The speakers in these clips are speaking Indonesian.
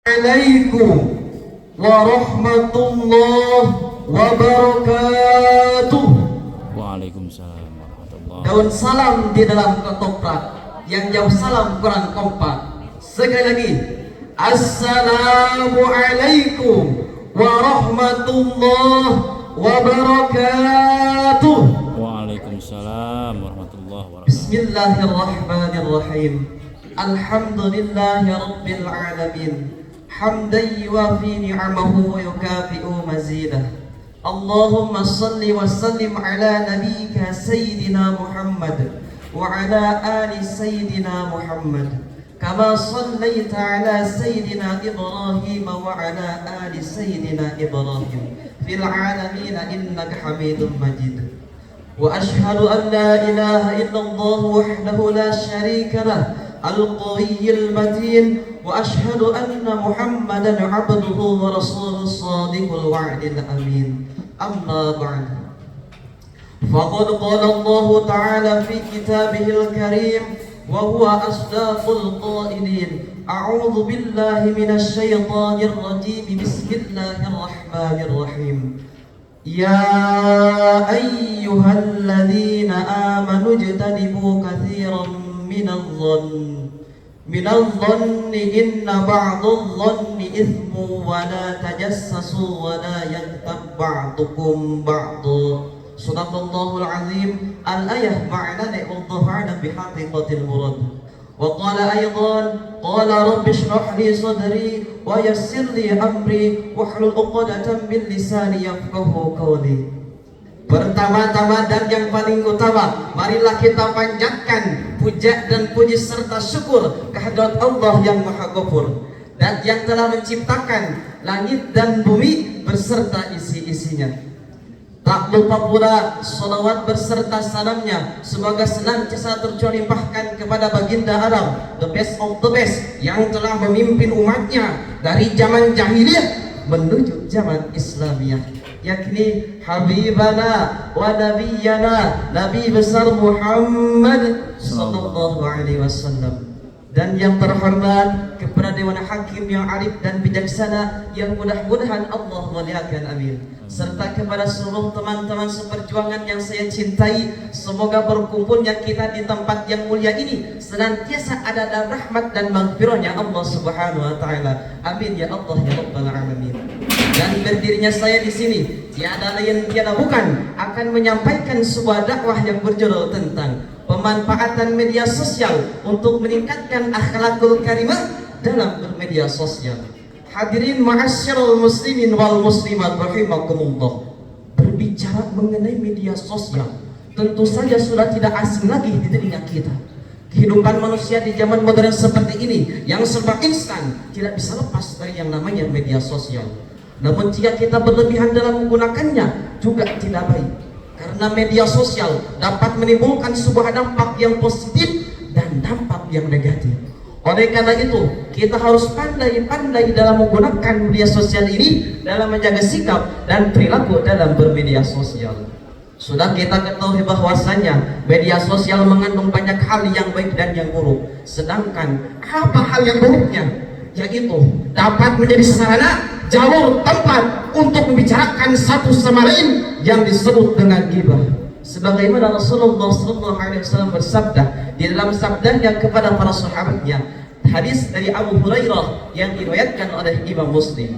Assalamualaikum warahmatullahi wabarakatuh. Waalaikumsalam warahmatullahi. Daun salam di dalam ketoprak, yang jauh salam kurang kompak. Sekali lagi, Assalamualaikum warahmatullahi wabarakatuh. Waalaikumsalam warahmatullahi wabarakatuh. Bismillahirrahmanirrahim. Alhamdulillahi rabbil alamin. Hamdan yuwafi ni'amahu wa yukafi'u mazidah. Allahumma salli wa sallim ala nabiyyika sayyidina Muhammad wa ala ali sayyidina Muhammad kama sallaita ala sayyidina Ibrahim wa ala ali sayyidina Ibrahim fil alamin innaka Hamidum Majid. Wa ashhadu an la ilaha illallah wahdahu la syarika lah al-qawiyyul matin wa ashhadu anna Muhammadan abduhu wa rasuluhu shadiqul wa'dil amin. Amma ba'd. Faqad qala Allah ta'ala fi kitabihil karim wa huwa asdaqul qailin. A'udzu billahi minasy syaithanir rajim. Bismillahirrahmanirrahim. Ya ayyuhalladzina amanu ijtanibu katsiran minadh-dhanni inna ba'dadh-dhanni ithmun wa la tajassasu wa la yaghtab ba'dukum ba'dha. Shadaqallahul azim. Al-ayah ma'na Allahu a'lam bihaqiqatil murad. Wa qala aydan qala rabbi shrah li sadri wa yassir li amri wahlul 'uqdatam min lisani yafqahu qawli. Pertama-tama dan yang paling utama, marilah kita panjatkan puja dan puji serta syukur kehadirat Allah yang Maha Ghafur dan yang telah menciptakan langit dan bumi beserta isi-isinya. Tak lupa pula salawat berserta salamnya semoga senantiasa tercurahkan kepada baginda Adam, the best of the best, yang telah memimpin umatnya dari zaman jahiliyah menuju zaman Islamiyah, yakni Habibana wa Nabiyana Nabi besar Muhammad sallallahu alaihi wasallam. Dan yang terhormat kepada Dewan Hakim yang arif dan bijaksana yang mudah-mudahan Allah muliakan, amin. Serta kepada seluruh teman-teman seperjuangan yang saya cintai, semoga berkumpulnya kita di tempat yang mulia ini senantiasa ada dalam rahmat dan maghfirahnya Allah subhanahu wa ta'ala, amin ya Allah ya rabbal alamin. Dan berdirinya saya di sini tiada lain tiada bukan akan menyampaikan sebuah dakwah yang berjudul tentang pemanfaatan media sosial untuk meningkatkan akhlakul karimah dalam bermedia sosial. Hadirin ma'asyiral muslimin wal muslimat rahimakumullah. Berbicara mengenai media sosial tentu saja sudah tidak asing lagi di telinga kita. Kehidupan manusia di zaman modern seperti ini yang serba instan tidak bisa lepas dari yang namanya media sosial. Namun jika kita berlebihan dalam menggunakannya juga tidak baik, karena media sosial dapat menimbulkan sebuah dampak yang positif dan dampak yang negatif. Oleh karena itu, kita harus pandai-pandai dalam menggunakan media sosial ini dalam menjaga sikap dan perilaku dalam bermedia sosial. Sudah kita ketahui bahwasanya media sosial mengandung banyak hal yang baik dan yang buruk. Sedangkan apa hal yang buruknya? Yaitu dapat menjadi sarana, jalur, tempat untuk membicarakan satu sama lain yang disebut dengan ghibah. Sebagaimana Rasulullah SAW bersabda di dalam sabdanya kepada para sahabatnya, hadis dari Abu Hurairah yang diriwayatkan oleh Imam Muslim.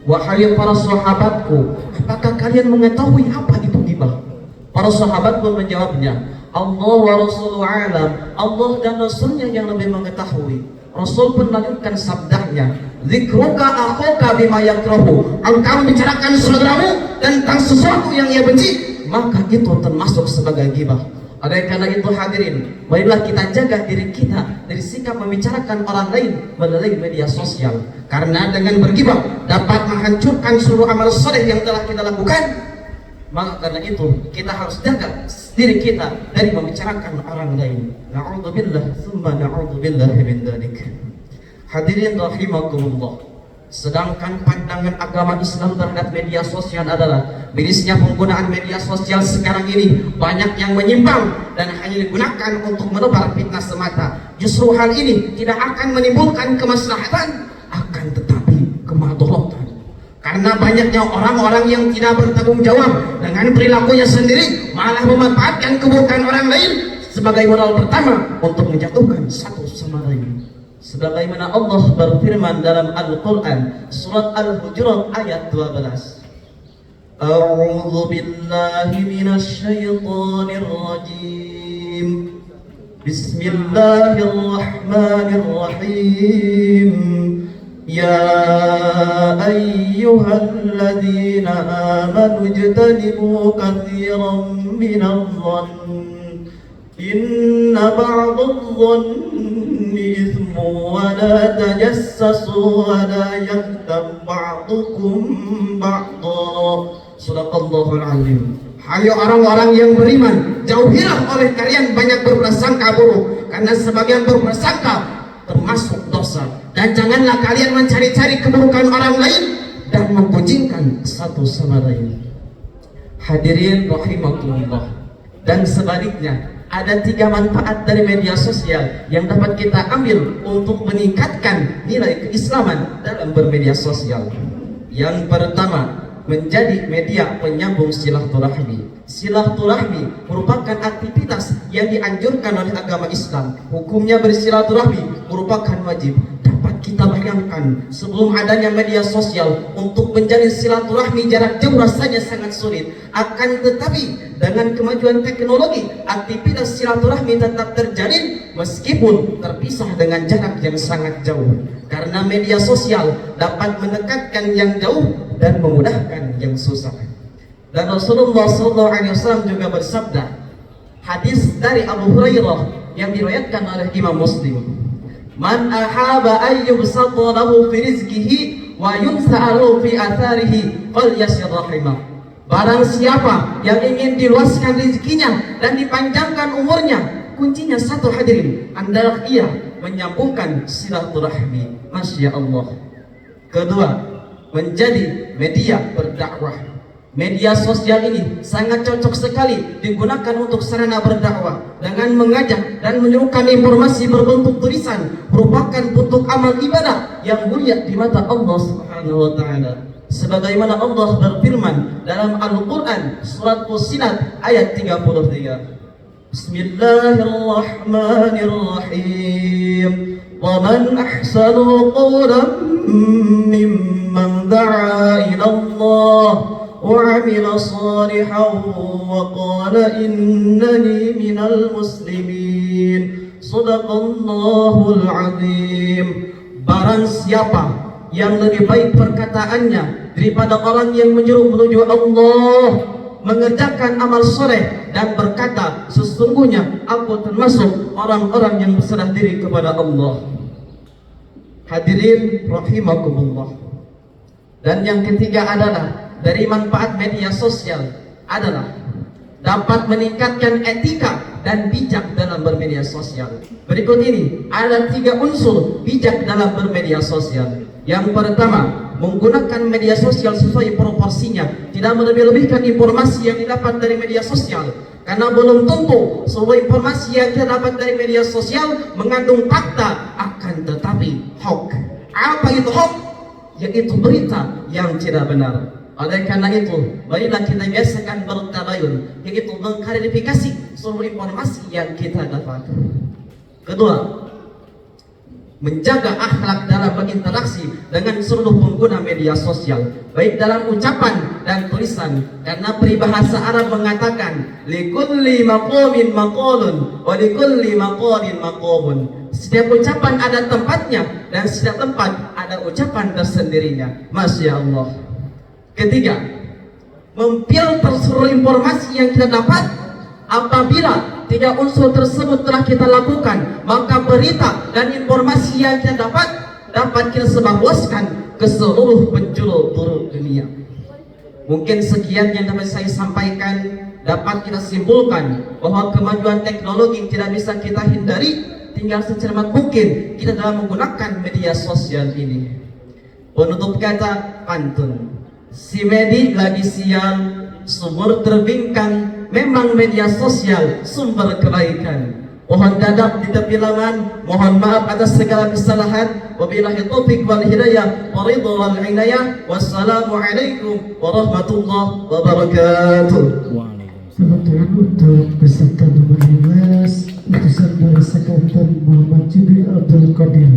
Wahai para sahabatku, apakah kalian mengetahui apa itu ghibah? Para sahabat pun menjawabnya, Allah wa Rasuluhu alam, Allah dan Rasulnya yang lebih mengetahui. Rasul pun melanjutkan sabdanya, zikruka akhuka bima yakrahu, engkau membicarakan saudaramu tentang sesuatu yang ia benci, maka itu termasuk sebagai ghibah. Oleh karena itu hadirin, marilah kita jaga diri kita dari sikap membicarakan orang lain melalui media sosial, karena dengan berghibah dapat menghancurkan seluruh amal soleh yang telah kita lakukan. Maka karena itu kita harus jaga diri kita dari membicarakan orang lain. Na'udzubillah tsumma na'udzubillah min dzalik. Hadirin rahimakumullah. Sedangkan pandangan agama Islam terhadap media sosial adalah mirisnya penggunaan media sosial sekarang ini banyak yang menyimpang dan hanya digunakan untuk menebar fitnah semata. Justru hal ini tidak akan menimbulkan kemaslahatan, akan tetapi kemadolotan. Karena banyaknya orang-orang yang tidak bertanggung jawab dengan perilakunya sendiri, malah memanfaatkan keburukan orang lain sebagai modal pertama untuk menjatuhkan satu sama lain. Sebagaimana Allah berfirman dalam Al-Quran surat Al-Hujurat ayat 12. A'udzu billahi minasy syaithanir rajim. Bismillahirrahmanirrahim. Ya ayyuhalladzina amanu ijtanibu katsiran minadh-dhann inna ba'dadh-dhanni ithmun wa la tajassasu wa la yaghtab ba'dukum ba'dha. Shadaqallahul azim. Hai orang-orang yang beriman, jauhilah oleh kalian banyak berprasangka buruk, karena sebagian berprasangka termasuk dosa. Dan janganlah kalian mencari-cari keburukan orang lain dan mempujikan satu sama lain. Hadirin rahimakumullah. Dan sebaliknya, ada 3 manfaat dari media sosial yang dapat kita ambil untuk meningkatkan nilai keislaman dalam bermedia sosial. Yang pertama, menjadi media penyambung silaturahmi. Silaturahmi merupakan aktivitas yang dianjurkan oleh agama Islam. Hukumnya bersilaturahmi merupakan wajib. Dapat kita bayangkan, sebelum adanya media sosial, untuk menjalin silaturahmi jarak jauh rasanya sangat sulit. Akan tetapi dengan kemajuan teknologi, aktivitas silaturahmi tetap terjalin meskipun terpisah dengan jarak yang sangat jauh. Karena media sosial dapat mendekatkan yang jauh dan memudahkan yang susah. Dan Rasulullah SAW juga bersabda, hadis dari Abu Hurairah yang diriwayatkan oleh Imam Muslim, man ahaba ayyubsata lahu fi rizqihi wa yunsa'alu fi atharihi falyasir rahimah. Barang siapa yang ingin diluaskan rezekinya dan dipanjangkan umurnya, kuncinya satu hadirin, adalah ia menyambungkan silaturahmi. Masya Allah. Kedua, menjadi media berdakwah. Media sosial ini sangat cocok sekali digunakan untuk sarana berdakwah dengan mengajak dan menyerukan informasi berbentuk tulisan, merupakan bentuk amal ibadah yang mulia di mata Allah Subhanahu wa taala. Sebagaimana Allah berfirman dalam Al-Qur'an surat Fussilat ayat 33. Bismillahirrahmanirrahim. Wa man ahsanu qawlan mimman da'a ila Allah وعمل صالحا وقال إنني من المسلمين. صدق الله العظيم. Barang siapa yang lebih baik perkataannya daripada orang yang menyeru menuju Allah, mengerjakan amal soleh dan berkata, sesungguhnya aku termasuk orang-orang yang berserah diri kepada Allah. Hadirin rahimakumullah. Dan yang ketiga adalah dari manfaat media sosial adalah dapat meningkatkan etika dan bijak dalam bermedia sosial. Berikut ini ada 3 unsur bijak dalam bermedia sosial. Yang pertama, menggunakan media sosial sesuai proporsinya, tidak melebih-lebihkan informasi yang didapat dari media sosial. Karena belum tentu sebuah informasi yang kita dapat dari media sosial mengandung fakta, akan tetapi hoax. Apa itu hoax? Yaitu berita yang tidak benar. Oleh karena itu, marilah kita biasakan bertabayun, yaitu mengklarifikasi seluruh informasi yang kita dapat. Kedua, menjaga akhlak dalam berinteraksi dengan seluruh pengguna media sosial, baik dalam ucapan dan tulisan. Karena peribahasa Arab mengatakan, likulli maqamin maqalun wa likulli maqalin maqamun. Setiap ucapan ada tempatnya dan setiap tempat ada ucapan tersendirinya. Masya Allah. Ketiga, memfilter seluruh informasi yang kita dapat. Apabila 3 unsur tersebut telah kita lakukan, maka berita dan informasi yang kita dapat kita sebarluaskan ke seluruh penjuru dunia. Mungkin sekian yang dapat saya sampaikan. Dapat kita simpulkan bahwa kemajuan teknologi tidak bisa kita hindari, tinggal secermat mungkin kita dalam menggunakan media sosial ini. Penutup kata pantun, si Medi lagi sial, sumur terbingkang, memang media sosial sumber kebaikan. Mohon dadap di tepi laman. Mohon maaf atas segala kesalahan. Wabillahi taufiq wal hidayah wa ridha wal inayah. Wassalamualaikum warahmatullahi wabarakatuh. Waalaikumsalam. Kebetulan untuk peserta nomor 15 utusan dari Sekretari Muhammad Jibril Abdul Qadir.